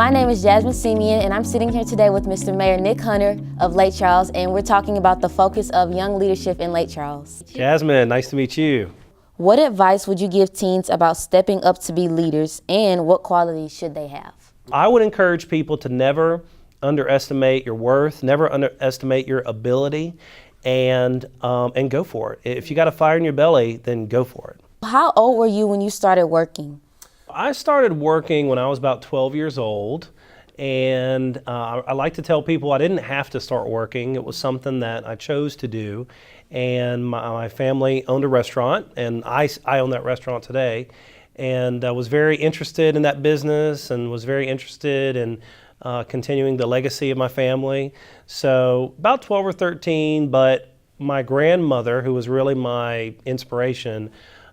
My name is Jasmine Semien, and I'm sitting here today with Mr. Mayor Nic Hunter of Lake Charles, and we're talking about the focus of young leadership in Lake Charles. Jasmine, nice to meet you. What advice would you give teens about stepping up to be leaders, and what qualities should they have? I would encourage people to never underestimate your worth, never underestimate your ability, and go for it. If you got a fire in your belly, then go for it. How old were you when you started working? I started working when I was about 12 years old, and I like to tell people I didn't have to start working. It was something that I chose to do, and my family owned a restaurant, and I own that restaurant today, and I was very interested in that business and was very interested in continuing the legacy of my family. So about 12 or 13, but my grandmother, who was really my inspiration,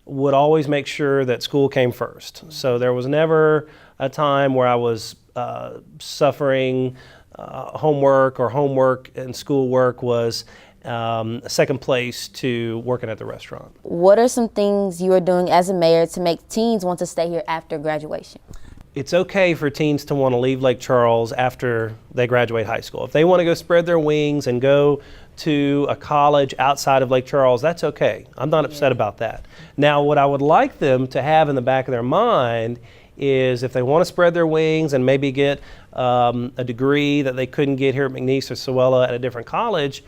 would always make sure that school came first. So there was never a time where I was suffering homework and schoolwork was second place to working at the restaurant. What are some things you are doing as a mayor to make teens want to stay here after graduation? It's okay for teens to want to leave Lake Charles after they graduate high school. If they want to go spread their wings and go to a college outside of Lake Charles, that's okay. I'm not upset about that. Now, what I would like them to have in the back of their mind is if they want to spread their wings and maybe get a degree that they couldn't get here at McNeese or Sewella at a different college,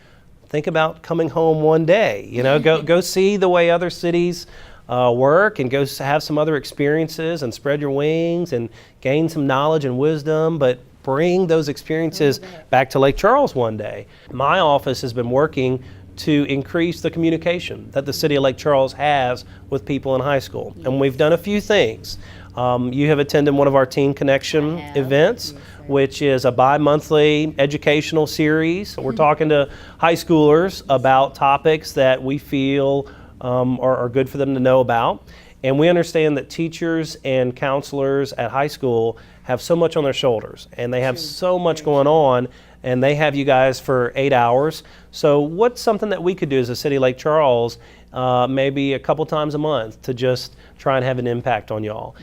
think about coming home one day. You know, go see the way other cities work and go have some other experiences and spread your wings and gain some knowledge and wisdom, but bring those experiences back to Lake Charles one day. My office has been working to increase the communication that the city of Lake Charles has with people in high school. And we've done a few things. You have attended one of our Teen Connection events, which is a bi-monthly educational series. We're talking to high schoolers about topics that we feel are good for them to know about. And we understand that teachers and counselors at high school have so much on their shoulders, and they have so much going on, and they have you guys for 8 hours. So what's something that we could do as a city of Lake Charles, maybe a couple times a month, to just try and have an impact on y'all?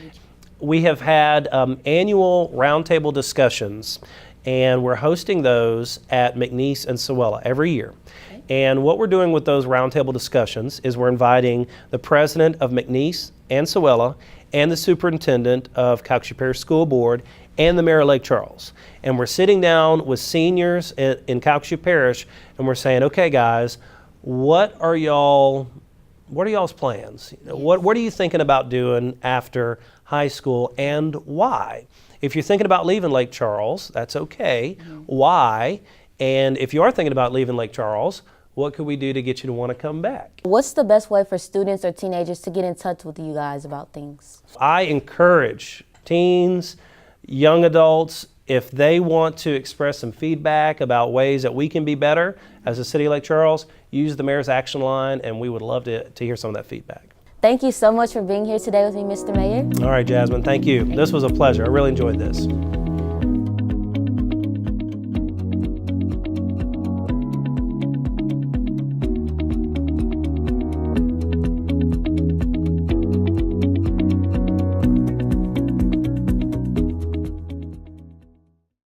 We have had annual roundtable discussions, and we're hosting those at McNeese and Sewella every year. And what we're doing with those roundtable discussions is we're inviting the president of McNeese and Sewella and the superintendent of Calcasieu Parish School Board and the mayor of Lake Charles. And we're sitting down with seniors in Calcasieu Parish, and we're saying, okay guys, what are y'all's plans? What are you thinking about doing after high school, and why? If you're thinking about leaving Lake Charles, that's okay. Why? And if you are thinking about leaving Lake Charles, what could we do to get you to want to come back? What's the best way for students or teenagers to get in touch with you guys about things? I encourage teens, young adults, if they want to express some feedback about ways that we can be better as a city of Lake Charles, use the Mayor's Action Line, and we would love to hear some of that feedback. Thank you so much for being here today with me, Mr. Mayor. All right, Jasmine, thank you. This was a pleasure. I really enjoyed this.